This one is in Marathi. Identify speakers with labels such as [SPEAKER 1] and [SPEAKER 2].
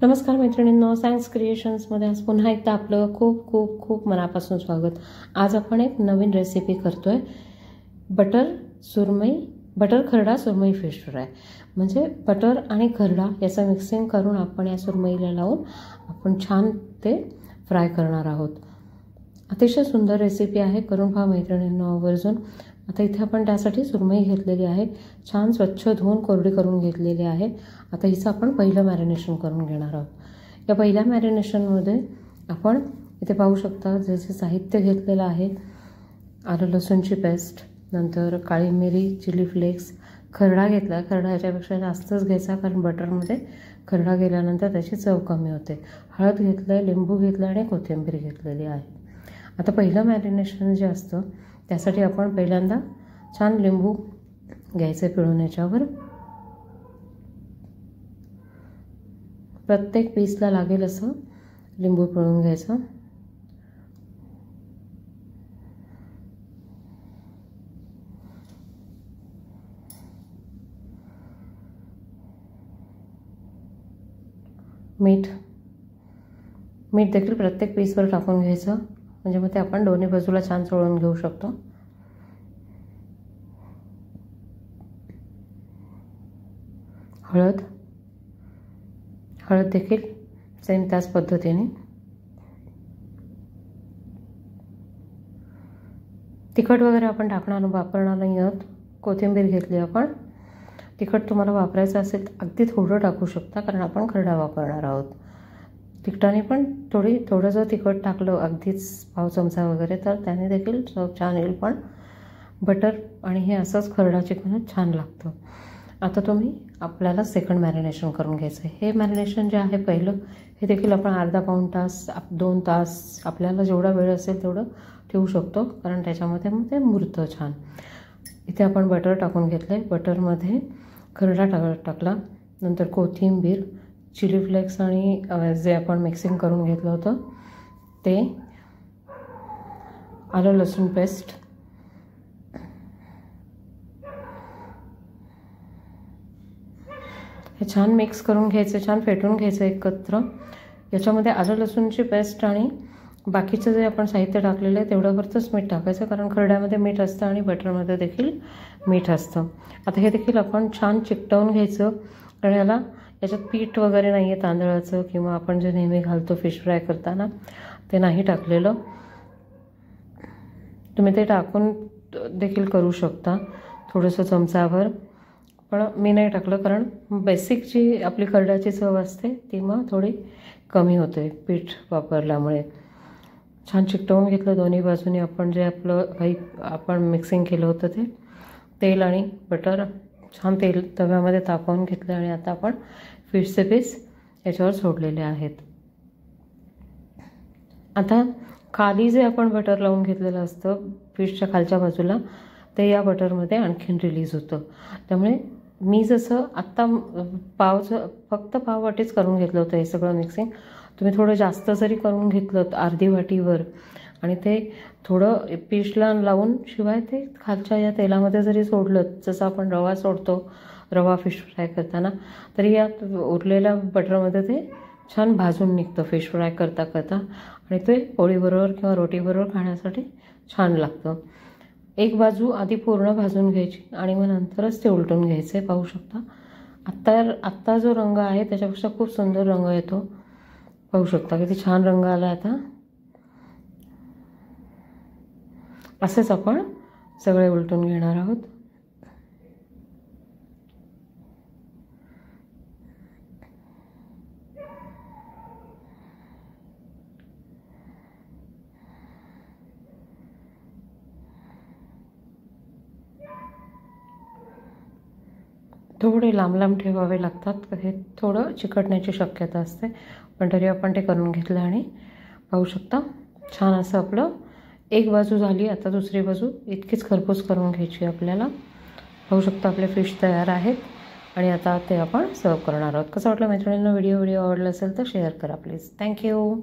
[SPEAKER 1] नमस्कार मैत्रिणींनो, सायन्स क्रिएशन्समध्ये आज पुन्हा एकदा आपलं खूप खूप खूप मनापासून स्वागत। आज आपण एक नवीन रेसिपी करतोय, बटर खरडा सुरमई फिश फ्राय। म्हणजे बटर आणि खरडा याचं मिक्सिंग करून आपण या सुरमईला लावून आपण छान ते फ्राय करणार आहोत। अतिशय सुंदर रेसिपी आहे, करून पहा मैत्रिणींनो आवर्जून। आता इथे आपण त्यासाठी सुरमई घेतलेली आहे, छान स्वच्छ धुवून कोरडी करून घेतलेली आहे। आता हिचं आपण पहिलं मॅरिनेशन करून घेणार आहोत। या पहिल्या मॅरिनेशनमध्ये आपण इथे पाहू शकता जे जे साहित्य घेतलेलं आहे, आलं लसूणची पेस्ट, नंतर काळी मिरी, चिली फ्लेक्स, खरडा घेतला। खरडा याच्यापेक्षा जास्तच घ्यायचा कारण बटरमध्ये खरडा गेल्यानंतर त्याची चव कमी होते। हळद घेतलं, लिंबू घेतलं आणि कोथिंबीर घेतलेली आहे। आता पहिलं मॅरिनेशन जे असतं त्यासाठी आपण पहिल्यांदा छान लिंबू घ्यायचे पिळून, याच्यावर प्रत्येक पीसला लागेल असं लिंबू पिळून घ्यायचं। मीठ देखील प्रत्येक पीसवर टाकून घ्यायचं, म्हणजे मग ते आपण दोन्ही बाजूला छान चोळून घेऊ शकतो। हळद देखील सेम त्याच पद्धतीने। तिखट वगैरे आपण वापरणार नाही आहोत। कोथिंबीर घेतली आपण, तिखट तुम्हाला वापरायचं असेल तर अगदी थोडं टाकू शकता कारण आपण खरडा वापरणार आहोत। तिखटाने पण थोडंसं तिखट टाकलं, अगदीच पाव चमचा वगैरे, तर त्याने देखील चव छान येईल। पण बटर आणि हे असंच खरडा चिकनच छान लागतं। आता आपल्याला सेकंड मॅरिनेशन करून घ्यायचं आहे। हे मॅरिनेशन जे आहे पहिलं, हे देखील आपण अर्धा पाऊण तास 2 तास आपल्याला जेवढा वेळ असेल तेवढं ठेवू शकतो, कारण त्याच्यामध्ये मग ते मुरतं छान। इथे आपण बटर टाकून घेतलं आहे, बटरमध्ये खरडा टाकला, नंतर कोथिंबीर, चिली फ्लेक्स आणि जे आपण मिक्सिंग करून घेतलं होतं ते, आलं लसूण पेस्ट, हे छान मिक्स करून घ्यायचं, छान फेटून घ्यायचं एकत्र। याच्यामध्ये आलं लसूणची पेस्ट आणि बाकीचं जे आपण साहित्य टाकलेलं आहे तेवढ्यावरच मीठ टाकायचं, कारण खरड्यामध्ये मीठ असतं आणि बटरमध्ये देखील मीठ असतं। आता हे देखील आपण छान चिकटवून घ्यायचं, कारण याच्यात पीठ वगैरे नाही आहे तांदळाचं, किंवा आपण जे नेहमी घालतो फिश फ्राय करताना ते नाही टाकलेलं। तुम्ही ते टाकून देखील करू शकता थोडंसं चमचाभर, पण मी नाही टाकलं कारण बेसिक जी आपली खरड्याची चव असते ती मग थोडी कमी होते पीठ वापरल्यामुळे। छान चिकटवून घेतलं दोन्ही बाजूनी। आपण जे आपण मिक्सिंग केलं होतं ते तेल आणि बटर छान तव्यामध्ये तापवून घेतलं, आणि आता आपण फिशचे पीस याच्यावर सोडलेले आहेत। आता खाली जे आपण बटर लावून घेतलेलं असतं फिशच्या खालच्या बाजूला, ते या बटरमध्ये आणखीन रिलीज होतं। त्यामुळे मी जसं आत्ता फक्त पाव वाटीच करून घेतलं होतं हे सगळं मिक्सिंग। तुम्ही थोडं जास्त जरी करून घेतलं अर्धी वाटीवर, आणि ते थोडं फिशला लावून शिवाय ते खालच्या या तेलामध्ये जरी सोडलं, जसं आपण रवा सोडतो रवा फिश फ्राय करताना, तरी या उरलेल्या बटरमध्ये ते छान भाजून निघतं फिश फ्राय करता करता, आणि ते पोळीबरोबर किंवा रोटीबरोबर खाण्यासाठी छान लागतं। एक बाजू आधी पूर्ण भाजून घ्यायची आणि मग नंतरच ते उलटून घ्यायचे। पाहू शकता आत्ता जो रंग आहे त्याच्यापेक्षा खूप सुंदर रंग येतो। पाहू शकता किती छान रंग आला। आता असेच आपण सगळे उलटून घेणार आहोत। थोडे लांब लांब ठेवावे लागतात, हे थोडं चिकटण्याची शक्यता असते, पण तरी आपण ते करून घेतलं। आणि पाहू शकता छान असं आपलं एक बाजू झाली, आता दुसरी बाजू इतकीच खरपूस करून घ्यायची आपल्याला। पाहू शकता आपले फिश तयार आहेत, आणि आता ते आपण सर्व करणार आहोत। कसं वाटलं मैत्रिणींना व्हिडिओ आवडला असेल तर शेअर करा प्लीज। थँक्यू।